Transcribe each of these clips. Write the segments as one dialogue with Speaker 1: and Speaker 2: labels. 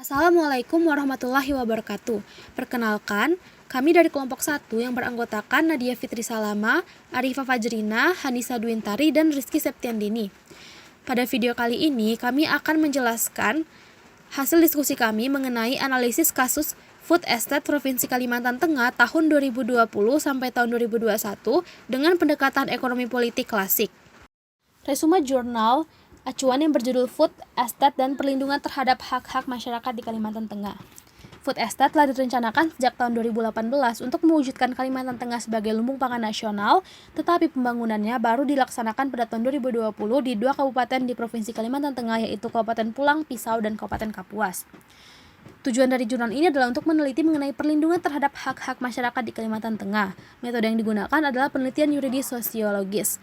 Speaker 1: Assalamualaikum warahmatullahi wabarakatuh. Perkenalkan, kami dari kelompok 1 yang beranggotakan Nadia Fitri Salama, Arifah Fajrina, Hanisa Dwintari, dan Rizky Septiandini. Pada video kali ini, kami akan menjelaskan hasil diskusi kami mengenai analisis kasus Food Estate Provinsi Kalimantan Tengah tahun 2020 sampai tahun 2021 dengan pendekatan ekonomi politik klasik. Resume jurnal acuan yang berjudul Food Estate dan Perlindungan Terhadap Hak-Hak Masyarakat di Kalimantan Tengah. Food Estate telah direncanakan sejak tahun 2018 untuk mewujudkan Kalimantan Tengah sebagai lumbung pangan nasional, tetapi pembangunannya baru dilaksanakan pada tahun 2020 di 2 kabupaten di Provinsi Kalimantan Tengah, yaitu Kabupaten Pulang Pisau dan Kabupaten Kapuas. Tujuan dari jurnal ini adalah untuk meneliti mengenai perlindungan terhadap hak-hak masyarakat di Kalimantan Tengah. Metode yang digunakan adalah penelitian yuridis sosiologis.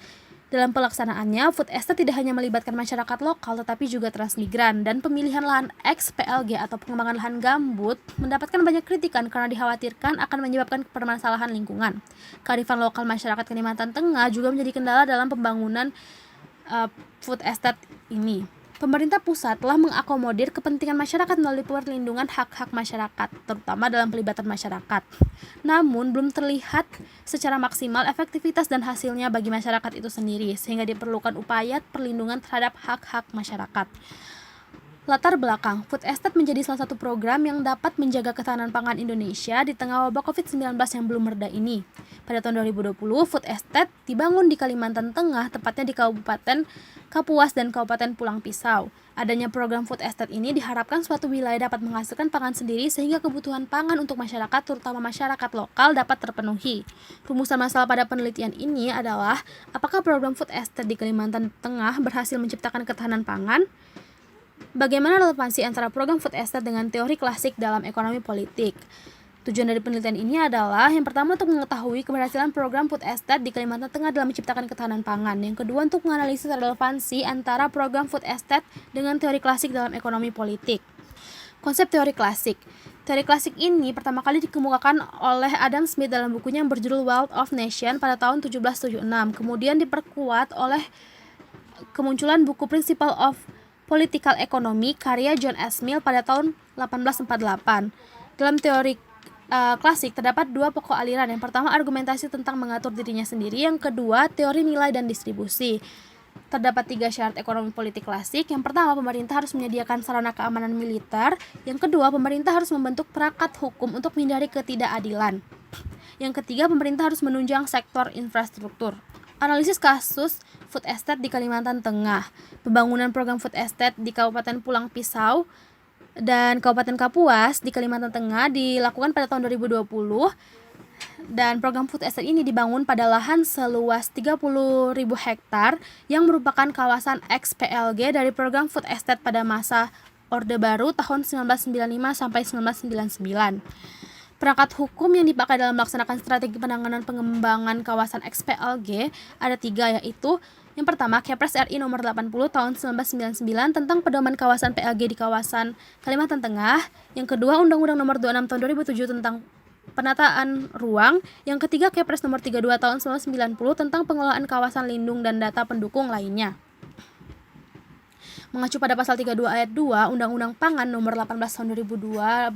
Speaker 1: Dalam pelaksanaannya, Food Estate tidak hanya melibatkan masyarakat lokal tetapi juga transmigran, dan pemilihan lahan XPLG atau pengembangan lahan gambut mendapatkan banyak kritikan karena dikhawatirkan akan menyebabkan permasalahan lingkungan. Kearifan lokal masyarakat Kalimantan Tengah juga menjadi kendala dalam pembangunan Food Estate ini. Pemerintah pusat telah mengakomodir kepentingan masyarakat melalui perlindungan hak-hak masyarakat, terutama dalam pelibatan masyarakat. Namun, belum terlihat secara maksimal efektivitas dan hasilnya bagi masyarakat itu sendiri, sehingga diperlukan upaya perlindungan terhadap hak-hak masyarakat. Latar belakang, Food Estate menjadi salah satu program yang dapat menjaga ketahanan pangan Indonesia di tengah wabah COVID-19 yang belum mereda ini. Pada tahun 2020, Food Estate dibangun di Kalimantan Tengah, tepatnya di Kabupaten Kapuas dan Kabupaten Pulang Pisau. Adanya program Food Estate ini diharapkan suatu wilayah dapat menghasilkan pangan sendiri sehingga kebutuhan pangan untuk masyarakat, terutama masyarakat lokal, dapat terpenuhi. Rumusan masalah pada penelitian ini adalah apakah program Food Estate di Kalimantan Tengah berhasil menciptakan ketahanan pangan? Bagaimana relevansi antara program Food Estate dengan teori klasik dalam ekonomi politik? Tujuan dari penelitian ini adalah yang pertama untuk mengetahui keberhasilan program Food Estate di Kalimantan Tengah dalam menciptakan ketahanan pangan. Yang kedua untuk menganalisis relevansi antara program Food Estate dengan teori klasik dalam ekonomi politik. Konsep teori klasik. Teori klasik ini pertama kali dikemukakan oleh Adam Smith dalam bukunya yang berjudul Wealth of Nation pada tahun 1776. Kemudian diperkuat oleh kemunculan buku Principle of Political Economy karya John S. Mill pada tahun 1848. Dalam teori klasik terdapat 2 pokok aliran. Yang pertama argumentasi tentang mengatur dirinya sendiri, yang kedua teori nilai dan distribusi. Terdapat 3 syarat ekonomi politik klasik. Yang pertama, pemerintah harus menyediakan sarana keamanan militer. Yang kedua, pemerintah harus membentuk perangkat hukum untuk menghindari ketidakadilan. Yang ketiga, pemerintah harus menunjang sektor infrastruktur. Analisis kasus Food Estate di Kalimantan Tengah. Pembangunan program Food Estate di Kabupaten Pulang Pisau dan Kabupaten Kapuas di Kalimantan Tengah dilakukan pada tahun 2020, dan program Food Estate ini dibangun pada lahan seluas 30.000 hektar yang merupakan kawasan XPLG dari program Food Estate pada masa Orde Baru tahun 1995 sampai 1999. Perangkat hukum yang dipakai dalam melaksanakan strategi penanganan pengembangan kawasan XPLG ada 3, yaitu yang pertama, Kepres RI nomor 80 tahun 1999 tentang pedoman kawasan PLG di kawasan Kalimantan Tengah. Yang kedua, Undang-Undang nomor 26 tahun 2007 tentang penataan ruang. Yang ketiga, Kepres nomor 32 tahun 1990 tentang pengelolaan kawasan lindung dan data pendukung lainnya. Mengacu pada pasal 32 ayat 2 Undang-Undang Pangan nomor 18 tahun 2012,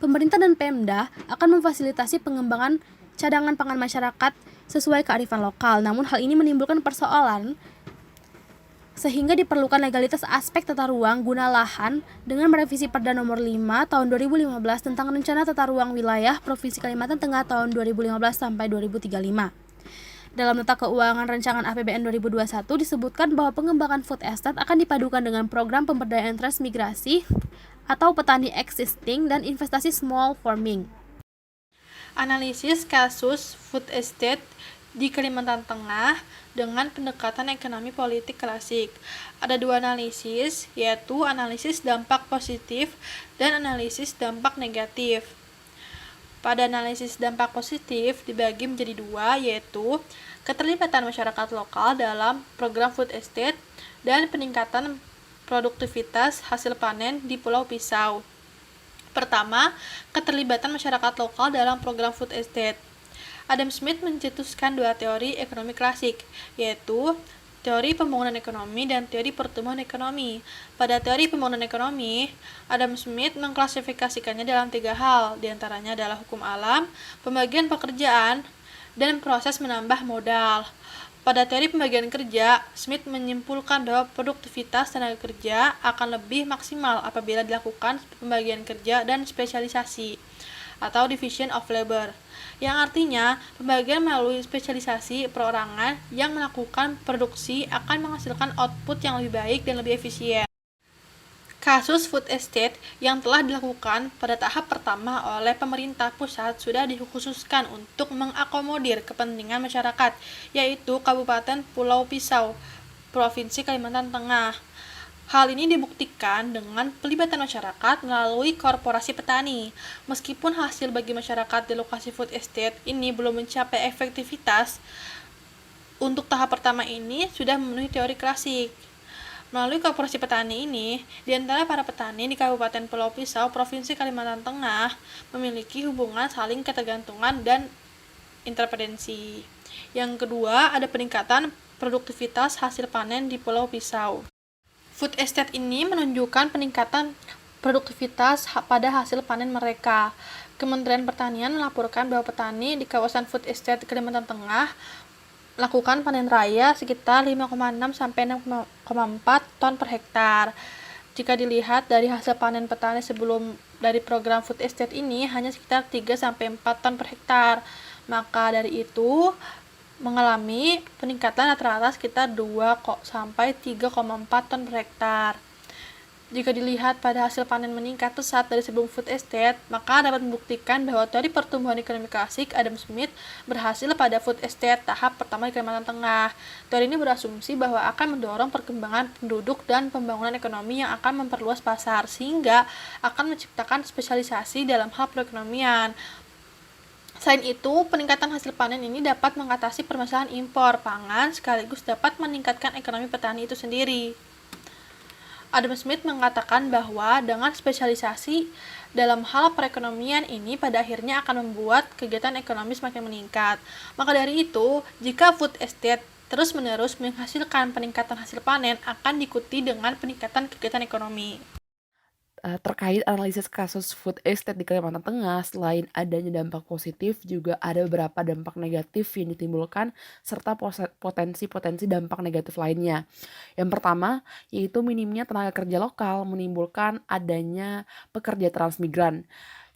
Speaker 1: pemerintah dan Pemda akan memfasilitasi pengembangan cadangan pangan masyarakat sesuai kearifan lokal. Namun hal ini menimbulkan persoalan sehingga diperlukan legalitas aspek tata ruang guna lahan dengan merevisi Perda nomor 5 tahun 2015 tentang rencana tata ruang wilayah Provinsi Kalimantan Tengah tahun 2015 sampai 2035. Dalam nota keuangan rancangan APBN 2021 disebutkan bahwa pengembangan Food Estate akan dipadukan dengan program pemberdayaan transmigrasi atau petani existing dan investasi small farming.
Speaker 2: Analisis kasus Food Estate di Kalimantan Tengah dengan pendekatan ekonomi politik klasik. Ada 2 analisis, yaitu analisis dampak positif dan analisis dampak negatif. Pada analisis dampak positif dibagi menjadi 2, yaitu keterlibatan masyarakat lokal dalam program Food Estate dan peningkatan produktivitas hasil panen di Pulau Pisau. Pertama, keterlibatan masyarakat lokal dalam program Food Estate. Adam Smith mencetuskan 2 teori ekonomi klasik, yaitu teori pembangunan ekonomi dan teori pertumbuhan ekonomi. Pada teori pembangunan ekonomi, Adam Smith mengklasifikasikannya dalam 3 hal, diantaranya adalah hukum alam, pembagian pekerjaan, dan proses menambah modal. Pada teori pembagian kerja, Smith menyimpulkan bahwa produktivitas tenaga kerja akan lebih maksimal apabila dilakukan pembagian kerja dan spesialisasi atau division of labor, yang artinya pembagian melalui spesialisasi perorangan yang melakukan produksi akan menghasilkan output yang lebih baik dan lebih efisien. Kasus food estate yang telah dilakukan pada tahap pertama oleh pemerintah pusat sudah dikhususkan untuk mengakomodir kepentingan masyarakat, yaitu Kabupaten Pulau Pisau, Provinsi Kalimantan Tengah. Hal ini dibuktikan dengan pelibatan masyarakat melalui korporasi petani. Meskipun hasil bagi masyarakat di lokasi food estate ini belum mencapai efektivitas, untuk tahap pertama ini sudah memenuhi teori klasik. Melalui korporasi petani ini, di antara para petani di Kabupaten Pulau Pisau, Provinsi Kalimantan Tengah, memiliki hubungan saling ketergantungan dan interdependensi. Yang kedua, ada peningkatan produktivitas hasil panen di Pulau Pisau. Food estate ini menunjukkan peningkatan produktivitas pada hasil panen mereka. Kementerian Pertanian melaporkan bahwa petani di kawasan food estate Kalimantan Tengah melakukan panen raya sekitar 5,6 sampai 6,4 ton per hektar. Jika dilihat dari hasil panen petani sebelum dari program food estate ini hanya sekitar 3 sampai 4 ton per hektar. Maka dari itu mengalami peningkatan rata-rata sekitar 2 sampai 3,4 ton per hektar. Jika dilihat pada hasil panen meningkat pesat dari sebelum food estate, maka dapat membuktikan bahwa teori pertumbuhan ekonomi klasik Adam Smith berhasil pada food estate tahap pertama di Kalimantan Tengah. Teori ini berasumsi bahwa akan mendorong perkembangan penduduk dan pembangunan ekonomi yang akan memperluas pasar, sehingga akan menciptakan spesialisasi dalam hal perekonomian. Selain itu, peningkatan hasil panen ini dapat mengatasi permasalahan impor pangan sekaligus dapat meningkatkan ekonomi petani itu sendiri. Adam Smith mengatakan bahwa dengan spesialisasi dalam hal perekonomian ini pada akhirnya akan membuat kegiatan ekonomi semakin meningkat. Maka dari itu, jika food estate terus-menerus menghasilkan peningkatan hasil panen akan diikuti dengan peningkatan kegiatan ekonomi.
Speaker 3: Terkait analisis kasus food estate di Kalimantan Tengah, selain adanya dampak positif, juga ada beberapa dampak negatif yang ditimbulkan, serta potensi-potensi dampak negatif lainnya. Yang pertama, yaitu minimnya tenaga kerja lokal menimbulkan adanya pekerja transmigran.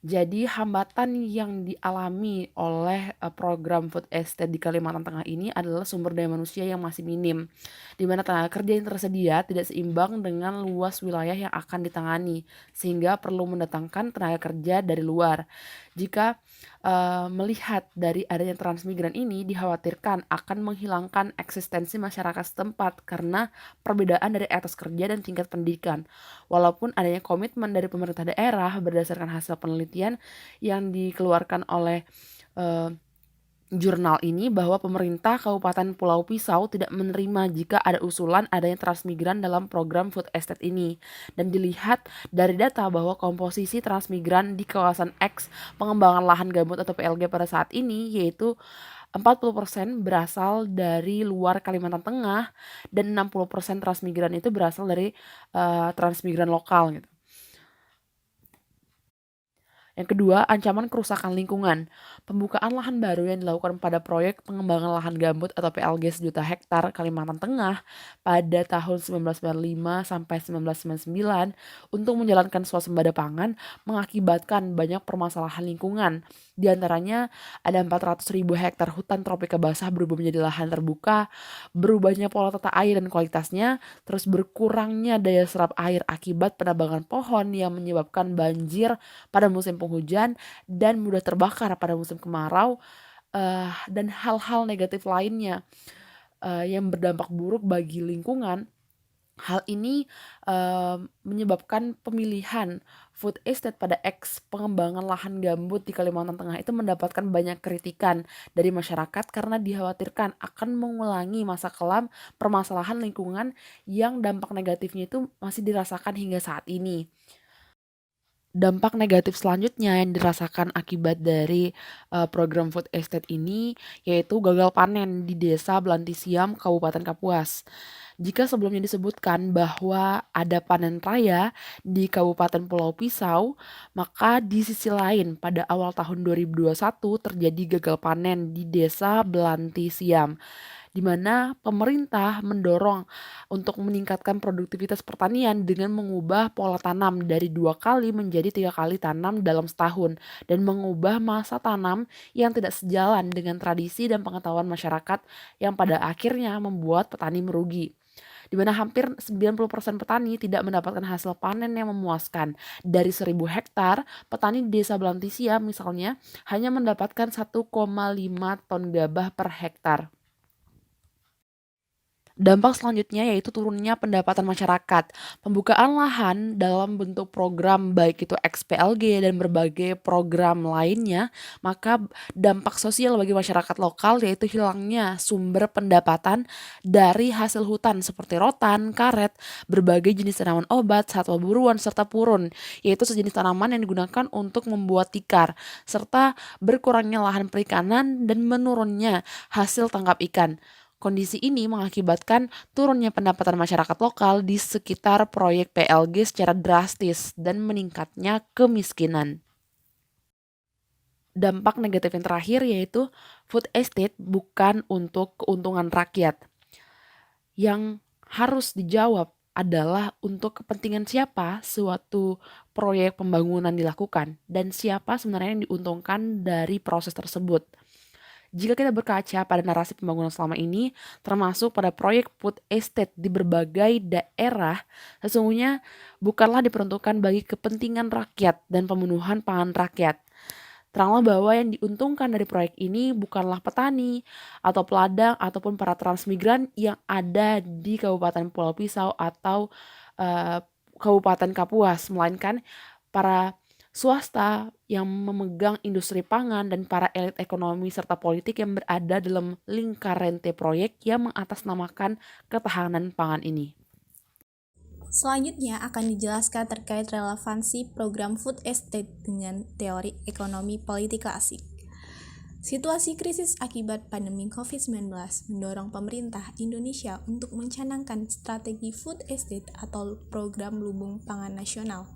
Speaker 3: Jadi hambatan yang dialami oleh program food estate di Kalimantan Tengah ini adalah sumber daya manusia yang masih minim, di mana tenaga kerja yang tersedia tidak seimbang dengan luas wilayah yang akan ditangani, sehingga perlu mendatangkan tenaga kerja dari luar. Jika melihat dari adanya transmigran ini, dikhawatirkan akan menghilangkan eksistensi masyarakat setempat karena perbedaan dari etos kerja dan tingkat pendidikan. Walaupun adanya komitmen dari pemerintah daerah berdasarkan hasil penelitian yang dikeluarkan oleh jurnal ini bahwa pemerintah Kabupaten Pulau Pisau tidak menerima jika ada usulan adanya transmigran dalam program food estate ini. Dan dilihat dari data bahwa komposisi transmigran di kawasan X pengembangan lahan gambut atau PLG pada saat ini yaitu 40% berasal dari luar Kalimantan Tengah dan 60% transmigran itu berasal dari transmigran lokal gitu. Yang kedua, ancaman kerusakan lingkungan. Pembukaan lahan baru yang dilakukan pada proyek pengembangan lahan gambut atau PLG 1 juta hektar Kalimantan Tengah pada tahun 1995 sampai 1999 untuk menjalankan swasembada pangan mengakibatkan banyak permasalahan lingkungan. Di antaranya ada 400.000 hektar hutan tropika basah berubah menjadi lahan terbuka, berubahnya pola tata air dan kualitasnya, terus berkurangnya daya serap air akibat penebangan pohon yang menyebabkan banjir pada musim penghujan dan mudah terbakar pada musim kemarau, dan hal-hal negatif lainnya yang berdampak buruk bagi lingkungan. Hal ini menyebabkan pemilihan food estate pada X pengembangan lahan gambut di Kalimantan Tengah itu mendapatkan banyak kritikan dari masyarakat karena dikhawatirkan akan mengulangi masa kelam permasalahan lingkungan yang dampak negatifnya itu masih dirasakan hingga saat ini. Dampak negatif selanjutnya yang dirasakan akibat dari program food estate ini yaitu gagal panen di Desa Belantisiam, Kabupaten Kapuas. Jika sebelumnya disebutkan bahwa ada panen raya di Kabupaten Pulau Pisau, maka di sisi lain pada awal tahun 2021 terjadi gagal panen di Desa Belantisiam, di mana pemerintah mendorong untuk meningkatkan produktivitas pertanian dengan mengubah pola tanam dari 2 kali menjadi 3 kali tanam dalam setahun dan mengubah masa tanam yang tidak sejalan dengan tradisi dan pengetahuan masyarakat yang pada akhirnya membuat petani merugi. Di mana hampir 90% petani tidak mendapatkan hasil panen yang memuaskan. Dari 1.000 hektar, petani di Desa Belantisia misalnya hanya mendapatkan 1,5 ton gabah per hektar. Dampak selanjutnya yaitu turunnya pendapatan masyarakat. Pembukaan lahan dalam bentuk program baik itu XPLG dan berbagai program lainnya, maka dampak sosial bagi masyarakat lokal yaitu hilangnya sumber pendapatan dari hasil hutan seperti rotan, karet, berbagai jenis tanaman obat, satwa buruan, serta purun, yaitu sejenis tanaman yang digunakan untuk membuat tikar, serta berkurangnya lahan perikanan dan menurunnya hasil tangkap ikan. Kondisi ini mengakibatkan turunnya pendapatan masyarakat lokal di sekitar proyek PLG secara drastis dan meningkatnya kemiskinan. Dampak negatif yang terakhir yaitu food estate bukan untuk keuntungan rakyat. Yang harus dijawab adalah untuk kepentingan siapa suatu proyek pembangunan dilakukan dan siapa sebenarnya yang diuntungkan dari proses tersebut. Jika kita berkaca pada narasi pembangunan selama ini, termasuk pada proyek food estate di berbagai daerah, sesungguhnya bukanlah diperuntukkan bagi kepentingan rakyat dan pemenuhan pangan rakyat. Teranglah bahwa yang diuntungkan dari proyek ini bukanlah petani atau peladang ataupun para transmigran yang ada di Kabupaten Pulau Pisau atau Kabupaten Kapuas, melainkan para swasta yang memegang industri pangan dan para elit ekonomi serta politik yang berada dalam lingkar rente proyek yang mengatasnamakan ketahanan pangan ini.
Speaker 4: Selanjutnya akan dijelaskan terkait relevansi program food estate dengan teori ekonomi politik klasik. Situasi krisis akibat pandemi COVID-19 mendorong pemerintah Indonesia untuk mencanangkan strategi food estate atau program lumbung pangan nasional.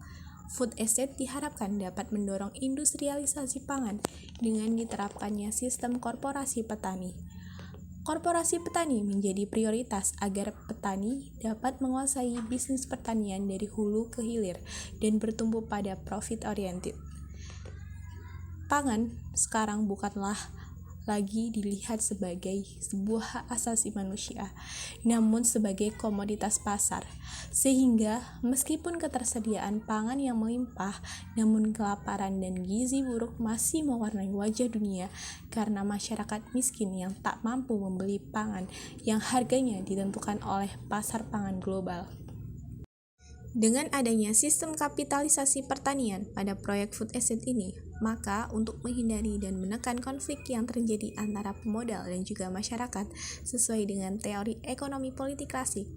Speaker 4: Food estate diharapkan dapat mendorong industrialisasi pangan dengan diterapkannya sistem korporasi petani. Korporasi petani menjadi prioritas agar petani dapat menguasai bisnis pertanian dari hulu ke hilir dan bertumbuh pada profit oriented. Pangan sekarang bukanlah lagi dilihat sebagai sebuah hak asasi manusia, namun sebagai komoditas pasar. Sehingga meskipun ketersediaan pangan yang melimpah, namun kelaparan dan gizi buruk masih mewarnai wajah dunia karena masyarakat miskin yang tak mampu membeli pangan yang harganya ditentukan oleh pasar pangan global. Dengan adanya sistem kapitalisasi pertanian pada proyek food estate ini, maka untuk menghindari dan menekan konflik yang terjadi antara pemodal dan juga masyarakat sesuai dengan teori ekonomi politik klasik,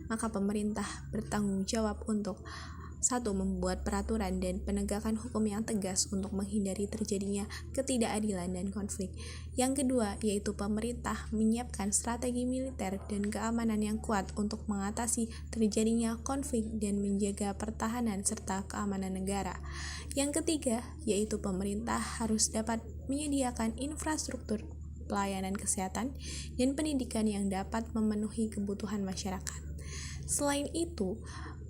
Speaker 4: maka pemerintah bertanggung jawab untuk 1. Membuat peraturan dan penegakan hukum yang tegas untuk menghindari terjadinya ketidakadilan dan konflik. Yang kedua, yaitu pemerintah menyiapkan strategi militer dan keamanan yang kuat untuk mengatasi terjadinya konflik dan menjaga pertahanan serta keamanan negara. Yang ketiga, yaitu pemerintah harus dapat menyediakan infrastruktur pelayanan kesehatan dan pendidikan yang dapat memenuhi kebutuhan masyarakat. Selain itu,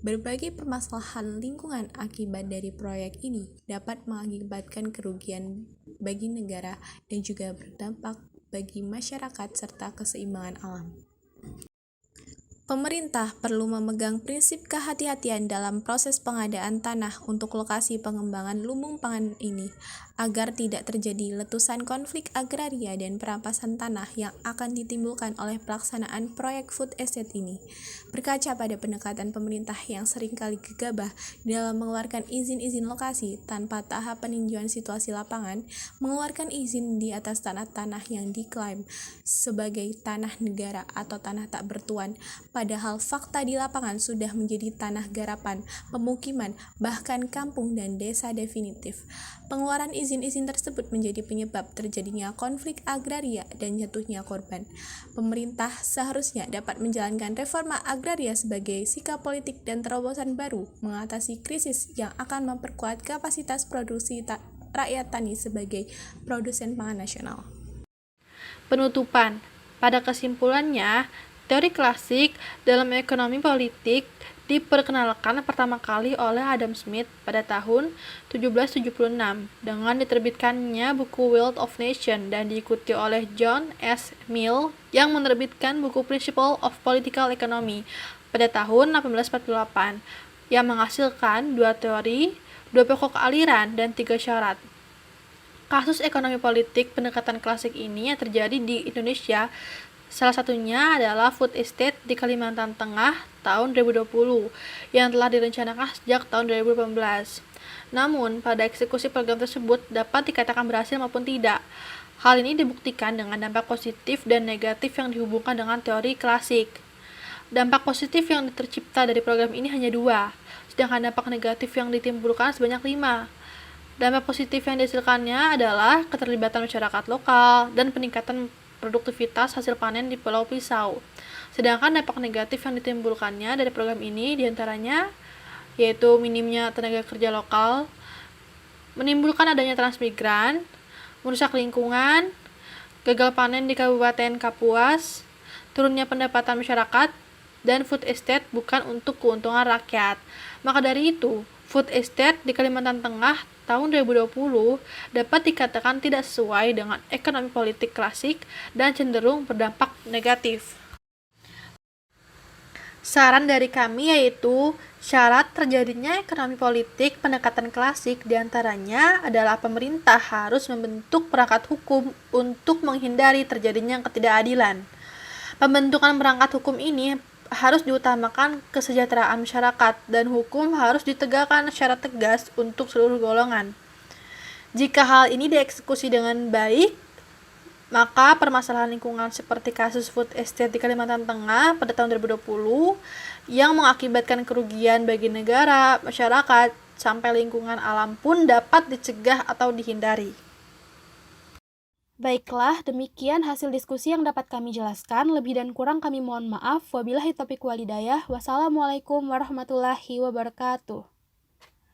Speaker 4: berbagai permasalahan lingkungan akibat dari proyek ini dapat mengakibatkan kerugian bagi negara dan juga berdampak bagi masyarakat serta keseimbangan alam. Pemerintah perlu memegang prinsip kehati-hatian dalam proses pengadaan tanah untuk lokasi pengembangan lumbung pangan ini, agar tidak terjadi letusan konflik agraria dan perampasan tanah yang akan ditimbulkan oleh pelaksanaan proyek food estate ini. Berkaca pada pendekatan pemerintah yang seringkali gegabah dalam mengeluarkan izin-izin lokasi tanpa tahap peninjauan situasi lapangan, mengeluarkan izin di atas tanah-tanah yang diklaim sebagai tanah negara atau tanah tak bertuan, padahal fakta di lapangan sudah menjadi tanah garapan, pemukiman, bahkan kampung dan desa definitif. Pengeluaran izin-izin tersebut menjadi penyebab terjadinya konflik agraria dan jatuhnya korban. Pemerintah seharusnya dapat menjalankan reforma agraria sebagai sikap politik dan terobosan baru mengatasi krisis yang akan memperkuat kapasitas produksi rakyat tani sebagai produsen pangan nasional.
Speaker 2: Penutupan. Pada kesimpulannya, teori klasik dalam ekonomi politik diperkenalkan pertama kali oleh Adam Smith pada tahun 1776 dengan diterbitkannya buku Wealth of Nations dan diikuti oleh John S. Mill yang menerbitkan buku Principles of Political Economy pada tahun 1848 yang menghasilkan dua teori, dua pokok aliran, dan 3 syarat. Kasus ekonomi politik pendekatan klasik ini yang terjadi di Indonesia salah satunya adalah food estate di Kalimantan Tengah tahun 2020 yang telah direncanakan sejak tahun 2018. Namun, pada eksekusi program tersebut dapat dikatakan berhasil maupun tidak. Hal ini dibuktikan dengan dampak positif dan negatif yang dihubungkan dengan teori klasik. Dampak positif yang tercipta dari program ini hanya 2, sedangkan dampak negatif yang ditimbulkan sebanyak 5. Dampak positif yang dihasilkannya adalah keterlibatan masyarakat lokal dan peningkatan produktivitas hasil panen di Pulau Pisau. Sedangkan dampak negatif yang ditimbulkannya dari program ini diantaranya yaitu minimnya tenaga kerja lokal, menimbulkan adanya transmigran, merusak lingkungan, gagal panen di Kabupaten Kapuas, turunnya pendapatan masyarakat, dan food estate bukan untuk keuntungan rakyat. Maka dari itu, food estate di Kalimantan Tengah tahun 2020 dapat dikatakan tidak sesuai dengan ekonomi politik klasik dan cenderung berdampak negatif. Saran dari kami yaitu syarat terjadinya ekonomi politik pendekatan klasik diantaranya adalah pemerintah harus membentuk perangkat hukum untuk menghindari terjadinya ketidakadilan. Pembentukan perangkat hukum ini harus diutamakan kesejahteraan masyarakat dan hukum harus ditegakkan secara tegas untuk seluruh golongan. Jika hal ini dieksekusi dengan baik, maka permasalahan lingkungan seperti kasus food estate di Kalimantan Tengah pada tahun 2020 yang mengakibatkan kerugian bagi negara, masyarakat, sampai lingkungan alam pun dapat dicegah atau dihindari.
Speaker 1: Baiklah, demikian hasil diskusi yang dapat kami jelaskan. Lebih dan kurang kami mohon maaf. Wabillahi taufiq walhidayah. Wassalamualaikum warahmatullahi wabarakatuh.